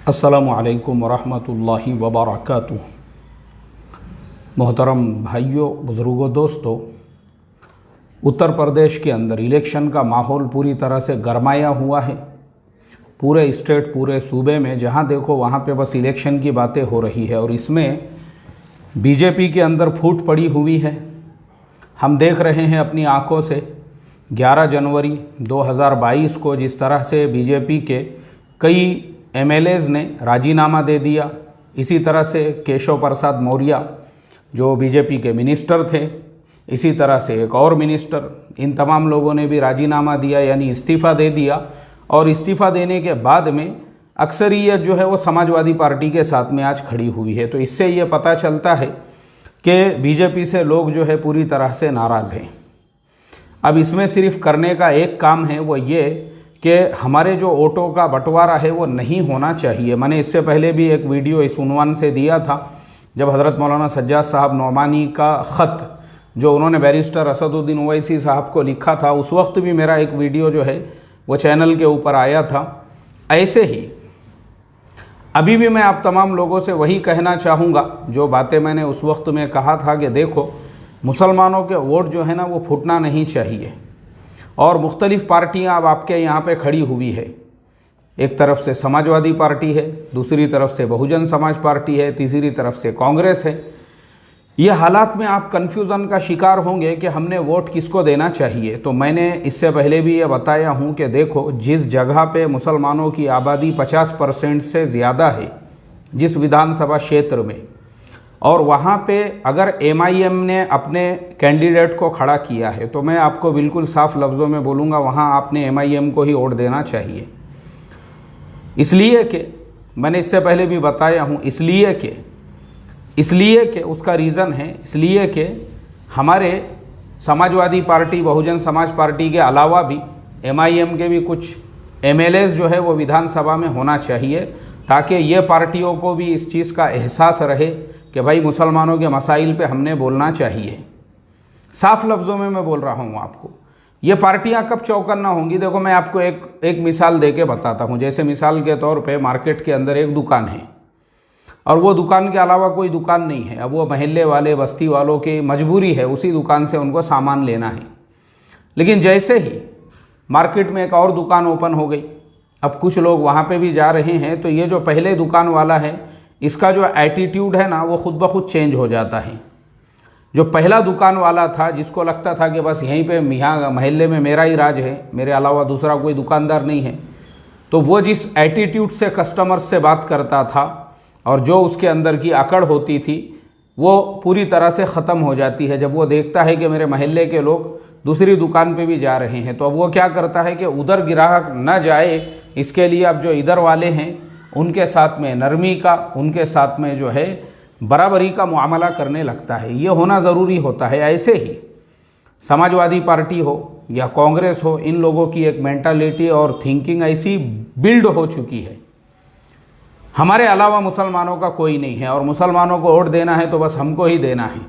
अस्सलामु अलैकुम वरहमतुल्लाहि वबरकातुह। मोहतरम भाइयों, बुज़ुर्गों, दोस्तों, उत्तर प्रदेश के अंदर इलेक्शन का माहौल पूरी तरह से गरमाया हुआ है। पूरे स्टेट, पूरे सूबे में जहां देखो वहां पे बस इलेक्शन की बातें हो रही है और इसमें बीजेपी के अंदर फूट पड़ी हुई है। हम देख रहे हैं अपनी आंखों से 11 जनवरी 2022 को जिस तरह से बीजेपी के कई एमएलएज ने राजीनामा दे दिया। इसी तरह से केशव प्रसाद मौर्य जो बीजेपी के मिनिस्टर थे, इसी तरह से एक और मिनिस्टर, इन तमाम लोगों ने भी राजीनामा दिया, यानी इस्तीफ़ा दे दिया। और इस्तीफ़ा देने के बाद में अक्सरियत जो है वो समाजवादी पार्टी के साथ में आज खड़ी हुई है। तो इससे ये पता चलता है कि बीजेपी से लोग जो है पूरी तरह से नाराज़ हैं। अब इसमें सिर्फ करने का एक काम है, वो ये कि हमारे जो वोटों का बंटवारा है वो नहीं होना चाहिए। मैंने इससे पहले भी एक वीडियो इस उन्वान से दिया था, जब हज़रत मौलाना सज्जाद साहब नौमानी का ख़त जो उन्होंने बैरिस्टर असदुद्दीन ओवैसी साहब को लिखा था, उस वक्त भी मेरा एक वीडियो जो है वो चैनल के ऊपर आया था। ऐसे ही अभी भी मैं आप तमाम लोगों से वही कहना चाहूँगा जो बातें मैंने उस वक्त में कहा था कि देखो, मुसलमानों के वोट जो है ना वो फूटना नहीं चाहिए। और मुख्तलिफ़ पार्टियां अब आपके यहाँ पे खड़ी हुई है। एक तरफ से समाजवादी पार्टी है, दूसरी तरफ से बहुजन समाज पार्टी है, तीसरी तरफ से कांग्रेस है। ये हालात में आप कन्फ्यूज़न का शिकार होंगे कि हमने वोट किसको देना चाहिए। तो मैंने इससे पहले भी ये बताया हूँ कि देखो, जिस जगह पे मुसलमानों की आबादी 50% से ज़्यादा है, जिस विधानसभा क्षेत्र में, और वहाँ पे अगर एमआईएम ने अपने कैंडिडेट को खड़ा किया है तो मैं आपको बिल्कुल साफ लफ्ज़ों में बोलूँगा, वहाँ आपने एमआईएम को ही वोट देना चाहिए। इसलिए कि मैंने इससे पहले भी बताया हूँ, इसलिए कि उसका रीज़न है, इसलिए कि हमारे समाजवादी पार्टी, बहुजन समाज पार्टी के अलावा भी एमआईएम के भी कुछ एमएलएज जो है वो विधानसभा में होना चाहिए, ताकि ये पार्टियों को भी इस चीज़ का एहसास रहे कि भाई मुसलमानों के मसाइल पे हमने बोलना चाहिए। साफ लफ्ज़ों में मैं बोल रहा हूँ आपको। ये पार्टियाँ कब चौकन्ना होंगी, देखो मैं आपको एक मिसाल दे के बताता हूँ। जैसे मिसाल के तौर पे मार्केट के अंदर एक दुकान है और वो दुकान के अलावा कोई दुकान नहीं है। अब वो महल्ले वाले, बस्ती वालों की मजबूरी है, उसी दुकान से उनको सामान लेना है। लेकिन जैसे ही मार्केट में एक और दुकान ओपन हो गई, अब कुछ लोग वहाँ पे भी जा रहे हैं, तो ये जो पहले दुकान वाला है, इसका जो एटीट्यूड है ना वो खुद ब खुद चेंज हो जाता है। जो पहला दुकान वाला था, जिसको लगता था कि बस यहीं पे यहाँ महल्ले में मेरा ही राज है, मेरे अलावा दूसरा कोई दुकानदार नहीं है, तो वो जिस एटीट्यूड से कस्टमर से बात करता था और जो उसके अंदर की अकड़ होती थी, वो पूरी तरह से ख़त्म हो जाती है। जब वो देखता है कि मेरे महल्ले के लोग दूसरी दुकान पे भी जा रहे हैं, तो अब वो क्या करता है कि उधर ग्राहक न जाए, इसके लिए अब जो इधर वाले हैं उनके साथ में नरमी का, उनके साथ में जो है बराबरी का मुआमला करने लगता है। ये होना ज़रूरी होता है। ऐसे ही समाजवादी पार्टी हो या कांग्रेस हो, इन लोगों की एक मेंटालिटी और थिंकिंग ऐसी बिल्ड हो चुकी है, हमारे अलावा मुसलमानों का कोई नहीं है और मुसलमानों को वोट देना है तो बस हमको ही देना है।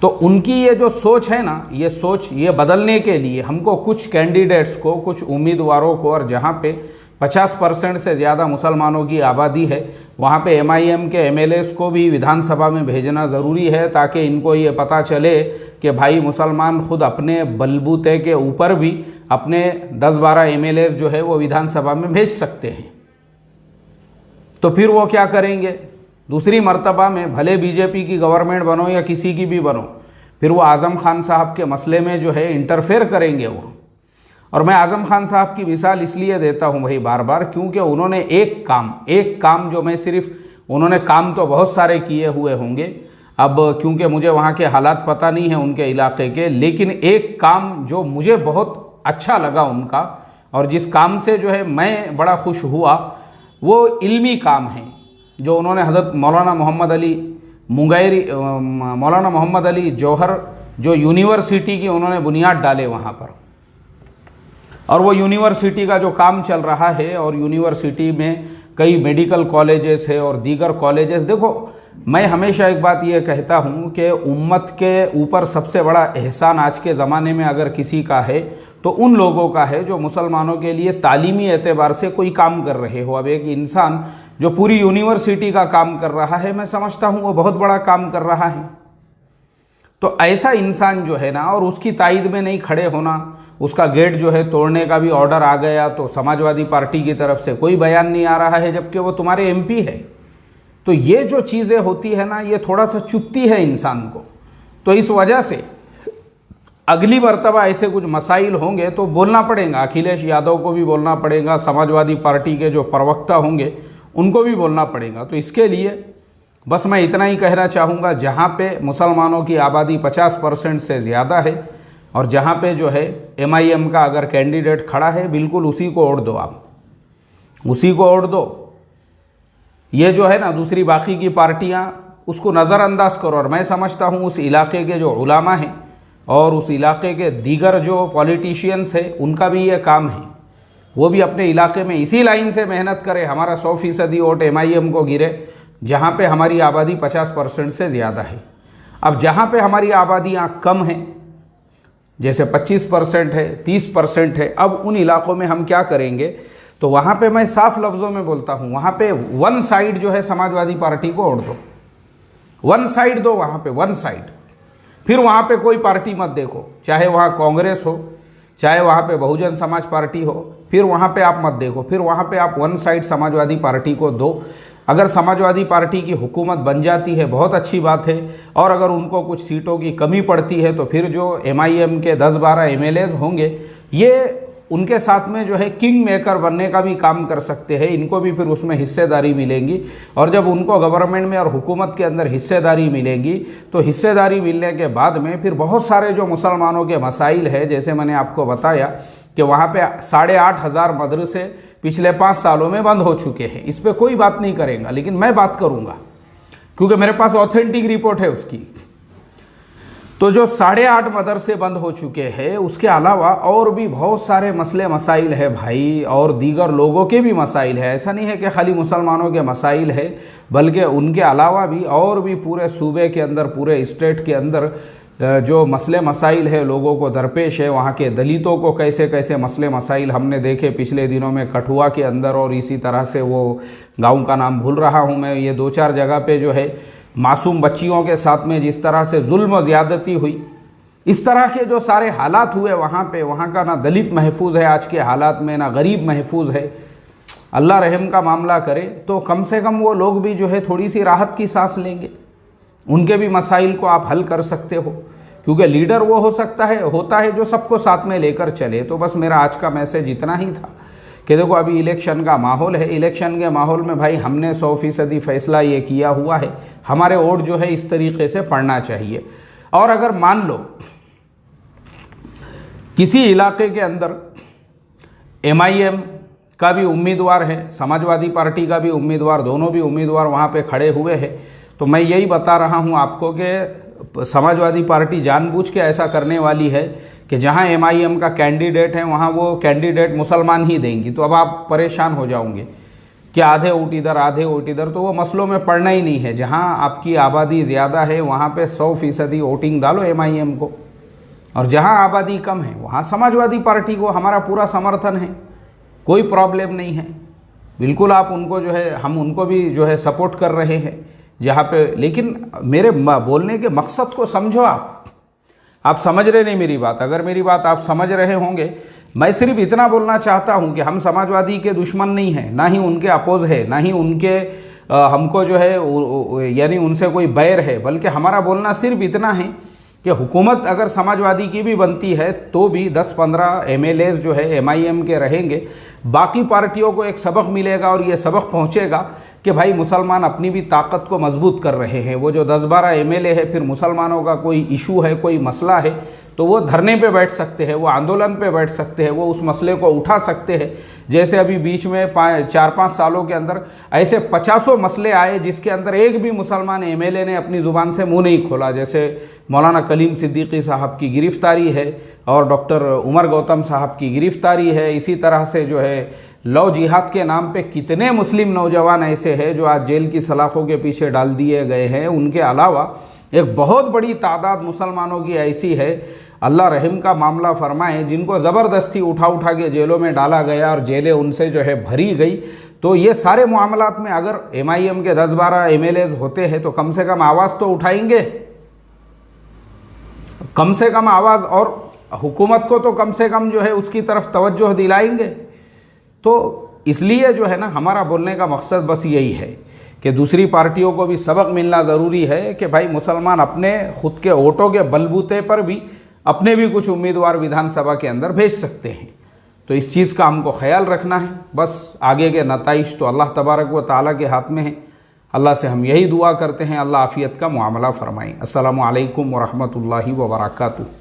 तो उनकी ये जो सोच है ना, ये सोच ये बदलने के लिए हमको कुछ कैंडिडेट्स को, कुछ उम्मीदवारों को, और जहाँ पे 50% से ज़्यादा मुसलमानों की आबादी है, वहाँ पे एमआईएम के एमएलएस को भी विधानसभा में भेजना ज़रूरी है, ताकि इनको ये पता चले कि भाई मुसलमान खुद अपने बलबूते के ऊपर भी अपने 10-12 एमएलएस जो है वो विधानसभा में भेज सकते हैं। तो फिर वो क्या करेंगे, दूसरी मर्तबा में भले बीजेपी की गवर्नमेंट बनो या किसी की भी बनो, फिर वो आज़म खान साहब के मसले में जो है इंटरफेयर करेंगे वो। और मैं आज़म खान साहब की मिसाल इसलिए देता हूँ भाई बार बार, क्योंकि उन्होंने एक काम जो मैं सिर्फ, उन्होंने काम तो बहुत सारे किए हुए होंगे, अब क्योंकि मुझे वहाँ के हालात पता नहीं है उनके इलाके के, लेकिन एक काम जो मुझे बहुत अच्छा लगा उनका, और जिस काम से जो है मैं बड़ा खुश हुआ, वो इल्मी काम है जो उन्होंने हज़रत मौलाना मोहम्मद अली जौहर जो यूनिवर्सिटी की उन्होंने बुनियाद डाले वहाँ पर। और वो यूनिवर्सिटी का जो काम चल रहा है, और यूनिवर्सिटी में कई मेडिकल कॉलेजेस है और दीगर कॉलेजेस, देखो मैं हमेशा एक बात ये कहता हूँ कि उम्मत के ऊपर सबसे बड़ा एहसान आज के ज़माने में अगर किसी का है तो उन लोगों का है जो मुसलमानों के लिए तालीमी एतबार से कोई काम कर रहे हो। अब एक इंसान जो पूरी यूनिवर्सिटी का काम कर रहा है, मैं समझता हूँ वो बहुत बड़ा काम कर रहा है। तो ऐसा इंसान जो है ना, और उसकी तायद में नहीं खड़े होना, उसका गेट जो है तोड़ने का भी ऑर्डर आ गया तो समाजवादी पार्टी की तरफ से कोई बयान नहीं आ रहा है, जबकि वो तुम्हारे एमपी है। तो ये जो चीज़ें होती है ना, ये थोड़ा सा चुभती है इंसान को। तो इस वजह से अगली मर्तबा ऐसे कुछ मसाइल होंगे तो बोलना पड़ेगा, अखिलेश यादव को भी बोलना पड़ेगा, समाजवादी पार्टी के जो प्रवक्ता होंगे उनको भी बोलना पड़ेगा। तो इसके लिए बस मैं इतना ही कहना चाहूँगा, जहाँ पे मुसलमानों की आबादी 50% से ज़्यादा है और जहाँ पे जो है MIM का अगर कैंडिडेट खड़ा है, बिल्कुल उसी को वोट दो, आप उसी को वोट दो। ये जो है ना दूसरी बाकी की पार्टियां, उसको नज़रअंदाज करो। और मैं समझता हूँ उस इलाके के जो उलामा हैं और उस इलाके के दीगर जो पॉलिटिशियंस हैं, उनका भी ये काम है, वो भी अपने इलाके में इसी लाइन से मेहनत करें, हमारा 100% वोट MIM को गिरे, जहाँ पे हमारी आबादी 50% से ज़्यादा है। अब जहाँ पे हमारी आबादियाँ कम हैं, जैसे 25% है, 30% है, अब उन इलाकों में हम क्या करेंगे? तो वहाँ पे मैं साफ लफ्ज़ों में बोलता हूँ, वहाँ पे वन साइड जो है समाजवादी पार्टी को वोट दो, वन साइड दो वहाँ पे, वन साइड। फिर वहाँ पे कोई पार्टी मत देखो, चाहे वहाँ कांग्रेस हो, चाहे वहाँ पे बहुजन समाज पार्टी हो, फिर वहाँ पे आप मत देखो, फिर वहाँ पे आप वन साइड समाजवादी पार्टी को दो। अगर समाजवादी पार्टी की हुकूमत बन जाती है, बहुत अच्छी बात है, और अगर उनको कुछ सीटों की कमी पड़ती है तो फिर जो MIM के 10-12 MLAs होंगे, ये उनके साथ में जो है किंग मेकर बनने का भी काम कर सकते हैं, इनको भी फिर उसमें हिस्सेदारी मिलेंगी। और जब उनको गवर्नमेंट में और हुकूमत के अंदर हिस्सेदारी मिलेंगी तो हिस्सेदारी मिलने के बाद में फिर बहुत सारे जो मुसलमानों के मसाइल है, जैसे मैंने आपको बताया कि वहाँ पे 8,500 मदरसे पिछले 5 सालों में बंद हो चुके हैं। इस पर कोई बात नहीं करेगा, लेकिन मैं बात करूँगा क्योंकि मेरे पास ऑथेंटिक रिपोर्ट है उसकी। तो जो 8.5 मदरसे बंद हो चुके हैं, उसके अलावा और भी बहुत सारे मसले मसाइल है भाई, और दीगर लोगों के भी मसाइल है। ऐसा नहीं है कि खाली मुसलमानों के मसाइल है, बल्कि उनके अलावा भी और भी पूरे सूबे के अंदर, पूरे स्टेट के अंदर जो मसले मसाइल है लोगों को दरपेश है। वहाँ के दलितों को कैसे कैसे मसले मसाइल हमने देखे पिछले दिनों में कठुआ के अंदर, और इसी तरह से वो गाँव का नाम भूल रहा हूँ मैं, ये 2-4 जगह पे जो है मासूम बच्चियों के साथ में जिस तरह से जुल्म ज़्यादती हुई, इस तरह के जो सारे हालात हुए वहाँ पे, वहाँ का ना दलित महफूज है आज के हालात में, ना गरीब महफूज है। अल्लाह रहम का मामला करे तो कम से कम वो लोग भी जो है थोड़ी सी राहत की सांस लेंगे, उनके भी मसाइल को आप हल कर सकते हो, क्योंकि लीडर वो होता है जो सबको साथ में लेकर चले। तो बस मेरा आज का मैसेज इतना ही था कि देखो अभी इलेक्शन का माहौल है, इलेक्शन के माहौल में भाई हमने 100% फैसला ये किया हुआ है, हमारे वोट जो है इस तरीके से पड़ना चाहिए। और अगर मान लो किसी इलाके के अंदर MIM का भी उम्मीदवार है, समाजवादी पार्टी का भी उम्मीदवार, दोनों भी उम्मीदवार वहाँ पे खड़े हुए हैं, तो मैं यही बता रहा हूँ आपको कि समाजवादी पार्टी जानबूझ के ऐसा करने वाली है कि जहाँ MIM का कैंडिडेट है वहाँ वो कैंडिडेट मुसलमान ही देंगी। तो अब आप परेशान हो जाओगे कि आधे वोट इधर आधे वोट इधर, तो वो मसलों में पड़ना ही नहीं है। जहाँ आपकी आबादी ज़्यादा है वहाँ पे 100% वोटिंग डालो MIM को, और जहाँ आबादी कम है वहाँ समाजवादी पार्टी को हमारा पूरा समर्थन है, कोई प्रॉब्लम नहीं है। बिल्कुल आप उनको जो है, हम उनको भी जो है सपोर्ट कर रहे हैं जहाँ पे। लेकिन मेरे बोलने के मकसद को समझो, आप समझ रहे नहीं मेरी बात। अगर मेरी बात आप समझ रहे होंगे, मैं सिर्फ इतना बोलना चाहता हूँ कि हम समाजवादी के दुश्मन नहीं हैं, ना ही उनके अपोज है, ना ही उनके हमको जो है यानी उनसे कोई बैर है, बल्कि हमारा बोलना सिर्फ इतना है कि हुकूमत अगर समाजवादी की भी बनती है तो भी 10-15 MLAs जो है MIM के रहेंगे। बाकी पार्टियों को एक सबक मिलेगा और ये सबक पहुँचेगा कि भाई मुसलमान अपनी भी ताकत को मजबूत कर रहे हैं। वो जो 10-12 MLA है, फिर मुसलमानों का कोई इशू है, कोई मसला है, तो वो धरने पे बैठ सकते हैं, वो आंदोलन पे बैठ सकते हैं, वो उस मसले को उठा सकते हैं। जैसे अभी बीच में 4-5 सालों के अंदर ऐसे 50 मसले आए जिसके अंदर एक भी मुसलमान MLA ने अपनी ज़ुबान से मुंह नहीं खोला। जैसे मौलाना कलीम सिद्दीकी साहब की गिरफ़्तारी है और डॉक्टर उमर गौतम साहब की गिरफ़्तारी है। इसी तरह से जो है लव जिहाद के नाम पे कितने मुस्लिम नौजवान ऐसे हैं जो आज जेल की सलाखों के पीछे डाल दिए गए हैं। उनके अलावा एक बहुत बड़ी तादाद मुसलमानों की ऐसी है, अल्लाह रहम का मामला फरमाए, जिनको ज़बरदस्ती उठा के जेलों में डाला गया और जेलें उनसे जो है भरी गई। तो ये सारे मामलात में अगर MIM के 10-12 MLAs होते हैं तो कम से कम आवाज़ तो उठाएंगे, कम से कम आवाज़, और हुकूमत को तो कम से कम जो है उसकी तरफ तवज्जो दिलाएंगे। तो इसलिए जो है ना, हमारा बोलने का मकसद बस यही है कि दूसरी पार्टियों को भी सबक मिलना ज़रूरी है कि भाई मुसलमान अपने खुद के वोटों के बलबूते पर भी अपने भी कुछ उम्मीदवार विधानसभा के अंदर भेज सकते हैं। तो इस चीज़ का हमको ख्याल रखना है। बस आगे के नताइज तो अल्लाह तबारक व तआला के हाथ में है। अल्लाह से हम यही दुआ करते हैं, अल्लाह आफ़ियत का मुआमला फ़रमाएं। अस्सलामु अलैकुम व रहमतुल्लाहि व बरकातुहू।